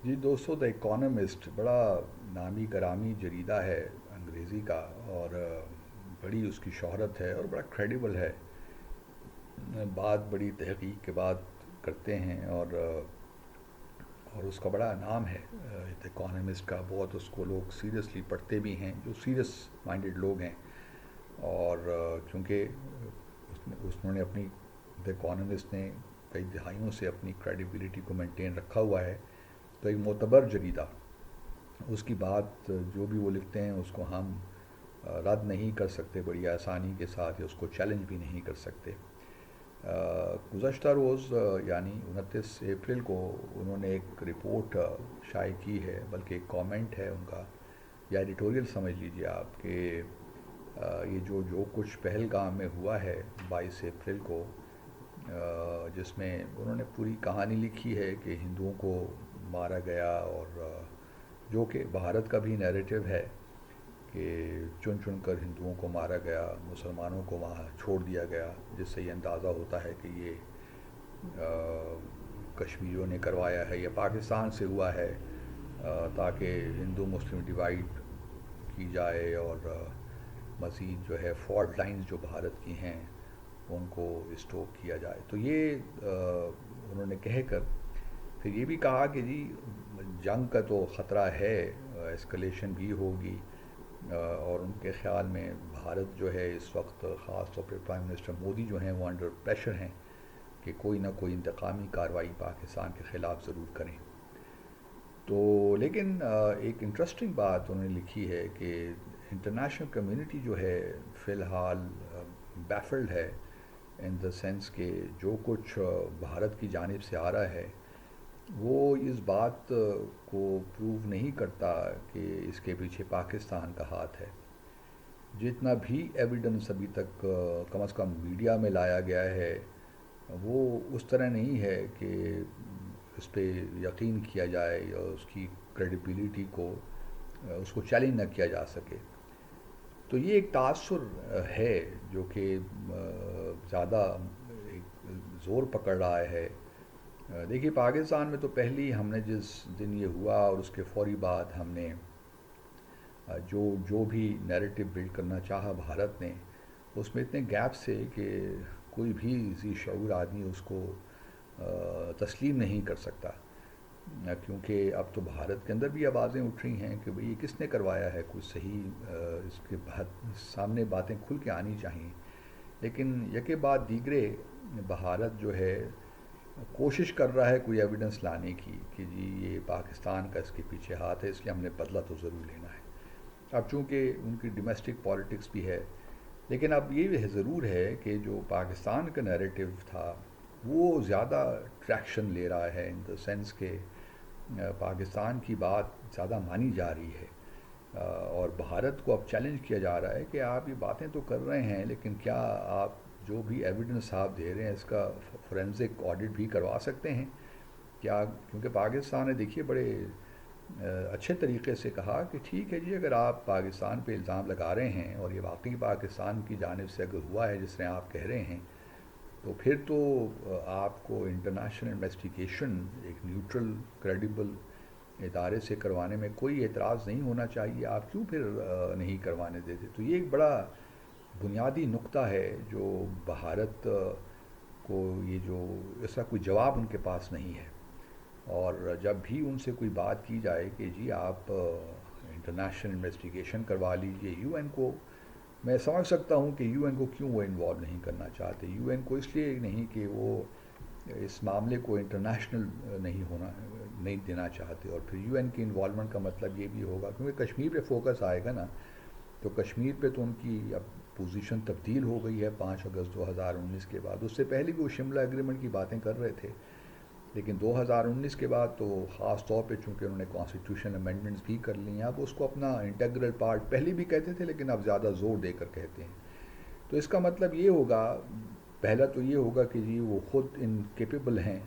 جی دوستو، دا اکانومسٹ بڑا نامی گرامی جریدہ ہے انگریزی کا، اور بڑی اس کی شہرت ہے اور بڑا کریڈیبل ہے۔ بات بڑی تحقیق کے بعد کرتے ہیں، اور اس کا بڑا نام ہے دا اکانومسٹ کا۔ بہت اس کو لوگ سیریسلی پڑھتے بھی ہیں جو سیریس مائنڈڈ لوگ ہیں، اور کیونکہ انہوں نے اپنی دا اکانومسٹ نے کئی دہائیوں سے اپنی کریڈیبلٹی کو مینٹین رکھا ہوا ہے، تو ایک معتبر جریدہ۔ اس کی بات جو بھی وہ لکھتے ہیں اس کو ہم رد نہیں کر سکتے بڑی آسانی کے ساتھ، یا اس کو چیلنج بھی نہیں کر سکتے۔ گزشتہ روز یعنی 29 اپریل کو انہوں نے ایک رپورٹ شائع کی ہے، بلکہ ایک کامنٹ ہے ان کا، یا ایڈیٹوریل سمجھ لیجئے آپ، کہ یہ جو کچھ پہلگام میں ہوا ہے 22 اپریل کو، جس میں انہوں نے پوری کہانی لکھی ہے کہ ہندوؤں کو مارا گیا، اور جو کہ بھارت کا بھی نیریٹو ہے کہ چن چن کر ہندوؤں کو مارا گیا، مسلمانوں کو وہاں چھوڑ دیا گیا، جس سے یہ اندازہ ہوتا ہے کہ یہ کشمیریوں نے کروایا ہے یا پاکستان سے ہوا ہے، تاکہ ہندو مسلم ڈیوائڈ کی جائے، اور مزید جو ہے فالٹ لائنز جو بھارت کی ہیں ان کو اسٹوک کیا جائے۔ تو یہ انہوں نے کہہ کر پھر یہ بھی کہا کہ جی جنگ کا تو خطرہ ہے، اسکلیشن بھی ہوگی، اور ان کے خیال میں بھارت جو ہے اس وقت خاص طور پہ پرائم منسٹر مودی جو ہیں وہ انڈر پریشر ہیں کہ کوئی نہ کوئی انتقامی کارروائی پاکستان کے خلاف ضرور کریں۔ تو لیکن ایک انٹرسٹنگ بات انہوں نے لکھی ہے کہ انٹرنیشنل کمیونٹی جو ہے فی الحال بیفلڈ ہے، ان دا سینس کہ جو کچھ بھارت کی جانب سے آ رہا ہے وہ اس بات کو پروو نہیں کرتا کہ اس کے پیچھے پاکستان کا ہاتھ ہے۔ جتنا بھی ایویڈنس ابھی تک کم از کم میڈیا میں لایا گیا ہے، وہ اس طرح نہیں ہے کہ اس پہ یقین کیا جائے یا اس کی کریڈیبلٹی کو اس کو چیلنج نہ کیا جا سکے۔ تو یہ ایک تاثر ہے جو کہ زیادہ ایک زور پکڑ رہا ہے۔ دیکھیے پاکستان میں تو پہلی ہم نے جس دن یہ ہوا اور اس کے فوری بعد ہم نے جو بھی نیریٹو بلڈ کرنا چاہا بھارت نے، اس میں اتنے گیپس تھے کہ کوئی بھی ذی شعور آدمی اس کو تسلیم نہیں کر سکتا، کیونکہ اب تو بھارت کے اندر بھی آوازیں اٹھ رہی ہیں کہ بھئی یہ کس نے کروایا ہے، کچھ صحیح اس کے بعد سامنے باتیں کھل کے آنی چاہیے۔ لیکن یکے بعد دیگرے بھارت جو ہے کوشش کر رہا ہے کوئی ایویڈنس لانے کی کہ جی یہ پاکستان کا اس کے پیچھے ہاتھ ہے، اس لیے ہم نے بدلہ تو ضرور لینا ہے۔ اب چونکہ ان کی ڈومیسٹک پالیٹکس بھی ہے، لیکن اب یہ ضرور ہے کہ جو پاکستان کا نیریٹو تھا وہ زیادہ ٹریکشن لے رہا ہے، ان دا سینس کہ پاکستان کی بات زیادہ مانی جا رہی ہے، اور بھارت کو اب چیلنج کیا جا رہا ہے کہ آپ یہ باتیں تو کر رہے ہیں، لیکن کیا آپ جو بھی ایویڈنس آپ دے رہے ہیں اس کا فورینزک آڈٹ بھی کروا سکتے ہیں کیا؟ کیونکہ پاکستان نے دیکھیے بڑے اچھے طریقے سے کہا کہ ٹھیک ہے جی، اگر آپ پاکستان پہ الزام لگا رہے ہیں اور یہ واقعی پاکستان کی جانب سے اگر ہوا ہے جس طرح آپ کہہ رہے ہیں، تو پھر تو آپ کو انٹرنیشنل انویسٹیگیشن ایک نیوٹرل کریڈیبل ادارے سے کروانے میں کوئی اعتراض نہیں ہونا چاہیے، آپ کیوں پھر نہیں کروانے دیتے؟ تو یہ ایک بڑا بنیادی نقطہ ہے جو بھارت کو یہ جو اس کا کوئی جواب ان کے پاس نہیں ہے، اور جب بھی ان سے کوئی بات کی جائے کہ جی آپ انٹرنیشنل انویسٹیگیشن کروا لیجئے یو این کو، میں سمجھ سکتا ہوں کہ یو این کو کیوں وہ انوالو نہیں کرنا چاہتے۔ یو این کو اس لیے نہیں کہ وہ اس معاملے کو انٹرنیشنل نہیں دینا چاہتے، اور پھر یو این کی انوالومنٹ کا مطلب یہ بھی ہوگا کیونکہ کشمیر پہ فوکس آئے گا نا، تو کشمیر پہ تو ان کی اب پوزیشن تبدیل ہو گئی ہے 5 اگست 2019 کے بعد۔ اس سے پہلے بھی وہ شملہ ایگریمنٹ کی باتیں کر رہے تھے، لیکن 2019 کے بعد تو خاص طور پہ چونکہ انہوں نے کانسٹیٹیوشن امینڈمنٹس بھی کر لی ہیں، اب اس کو اپنا انٹیگرل پارٹ پہلے بھی کہتے تھے لیکن اب زیادہ زور دے کر کہتے ہیں۔ تو اس کا مطلب یہ ہوگا، پہلا تو یہ ہوگا کہ جی وہ خود انکیپیبل ہیں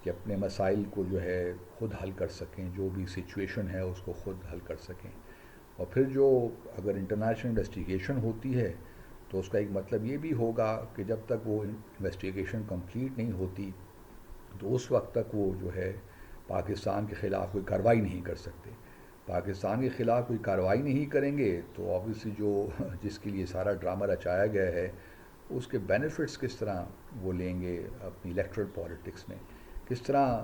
کہ اپنے مسائل کو جو ہے خود حل کر سکیں، جو بھی سچویشن ہے اس کو خود حل کر سکیں، اور پھر جو اگر انٹرنیشنل انویسٹیگیشن ہوتی ہے تو اس کا ایک مطلب یہ بھی ہوگا کہ جب تک وہ انویسٹیگیشن کمپلیٹ نہیں ہوتی تو اس وقت تک وہ جو ہے پاکستان کے خلاف کوئی کارروائی نہیں کر سکتے. پاکستان کے خلاف کوئی کارروائی نہیں کریں گے تو آبویسلی جس کے لیے سارا ڈرامہ رچایا گیا ہے اس کے بینیفٹس کس طرح وہ لیں گے اپنی الیکٹرل پالیٹکس میں, کس طرح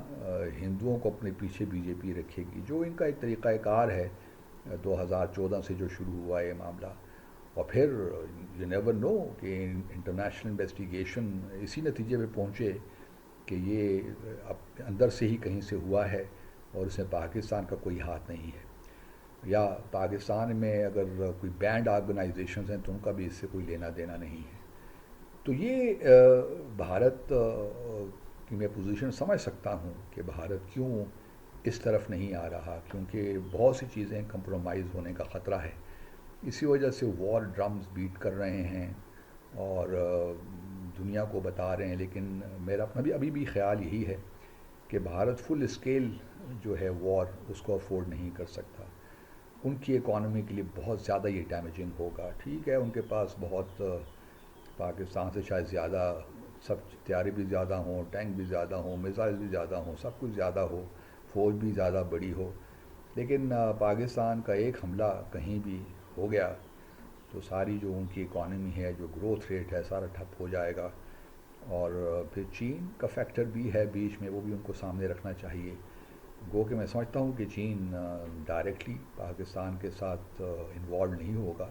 ہندوؤں کو اپنے پیچھے بی جے پی رکھے گی, جو ان کا ایک طریقہ کار ہے 2014 سے جو شروع ہوا ہے یہ معاملہ. اور پھر یو نیور نو کہ انٹرنیشنل انویسٹیگیشن اسی نتیجے پہ پہنچے کہ یہ اب اندر سے ہی کہیں سے ہوا ہے اور اس میں پاکستان کا کوئی ہاتھ نہیں ہے, یا پاکستان میں اگر کوئی بینڈ آرگنائزیشنز ہیں تو ان کا بھی اس سے کوئی لینا دینا نہیں ہے. تو یہ بھارت کی میں پوزیشن سمجھ سکتا ہوں کہ بھارت کیوں اس طرف نہیں آ رہا, کیونکہ بہت سی چیزیں کمپرومائز ہونے کا خطرہ ہے. اسی وجہ سے وار ڈرمز بیٹ کر رہے ہیں اور دنیا کو بتا رہے ہیں, لیکن میرا ابھی بھی خیال یہی ہے کہ بھارت فل اسکیل جو ہے وار اس کو افورڈ نہیں کر سکتا. ان کی اکانومی کے لیے بہت زیادہ یہ ڈیمیجنگ ہوگا. ٹھیک ہے ان کے پاس بہت پاکستان سے شاید زیادہ سب تیاری بھی زیادہ ہوں, ٹینک بھی زیادہ ہوں, میزائل بھی زیادہ ہوں, سب کچھ زیادہ ہو, فوج بھی زیادہ بڑی ہو, لیکن پاکستان کا ایک حملہ کہیں بھی ہو گیا تو ساری جو ان کی اکانومی ہے, جو گروتھ ریٹ ہے, سارا ٹھپ ہو جائے گا. اور پھر چین کا فیکٹر بھی ہے بیچ میں, وہ بھی ان کو سامنے رکھنا چاہیے. گو کہ میں سمجھتا ہوں کہ چین ڈائریکٹلی پاکستان کے ساتھ انوالو نہیں ہوگا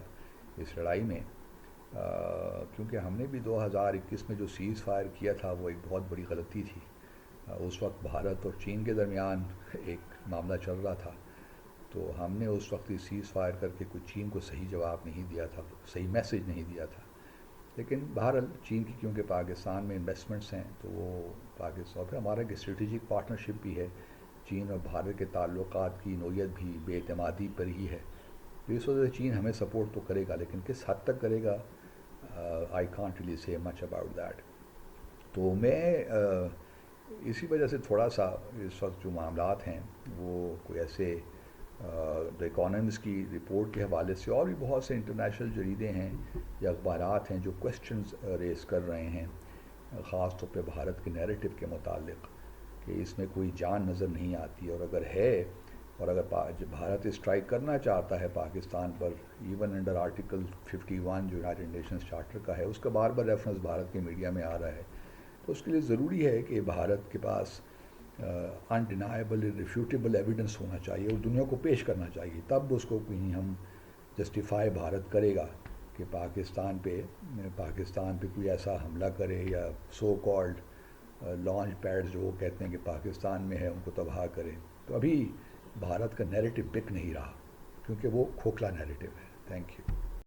اس لڑائی میں, کیونکہ ہم نے بھی 2021 میں جو سیز فائر کیا تھا وہ ایک بہت بڑی غلطی تھی. اس وقت بھارت اور چین کے درمیان ایک معاملہ چل رہا تھا, تو ہم نے اس وقت یہ سیز فائر کر کے کوئی چین کو صحیح جواب نہیں دیا تھا, صحیح میسج نہیں دیا تھا. لیکن بہرحال چین کی کیونکہ پاکستان میں انویسٹمنٹس ہیں تو وہ پاکستان پہ ہمارا ایک اسٹریٹجک پارٹنرشپ بھی ہے. چین اور بھارت کے تعلقات کی نوعیت بھی بے اعتمادی پر ہی ہے, تو اس وجہ سے چین ہمیں سپورٹ تو کرے گا, لیکن کس حد تک کرے گا آئی کانٹ ریلی سے مچ اباؤٹ دیٹ. تو میں اسی وجہ سے تھوڑا سا اس وقت جو معاملات ہیں وہ کوئی ایسے دا اکانومسٹ کی رپورٹ کے حوالے سے اور بھی بہت سے انٹرنیشنل جریدے ہیں یا اخبارات ہیں جو کویسچنز ریز کر رہے ہیں, خاص طور پہ بھارت کے نیریٹو کے متعلق, کہ اس میں کوئی جان نظر نہیں آتی, اور اگر ہے اور اگر بھارت اسٹرائک کرنا چاہتا ہے پاکستان پر ایون انڈر آرٹیکل 51 جو یونائٹڈ نیشنز چارٹر کا ہے, اس کا بار بار ریفرنس بھارت کے میڈیا میں آ رہا ہے, تو اس کے لیے ضروری ہے کہ بھارت کے پاس انڈینائبل ریفیوٹیبل ایویڈنس ہونا چاہیے اور دنیا کو پیش کرنا چاہیے, تب اس کو کہیں ہم جسٹیفائی بھارت کرے گا کہ پاکستان پہ کوئی ایسا حملہ کرے یا سو کالڈ لانچ پیڈز جو وہ کہتے ہیں کہ پاکستان میں ہے ان کو تباہ کرے. تو ابھی بھارت کا نیریٹو بک نہیں رہا کیونکہ وہ کھوکھلا نیریٹو ہے. Thank you.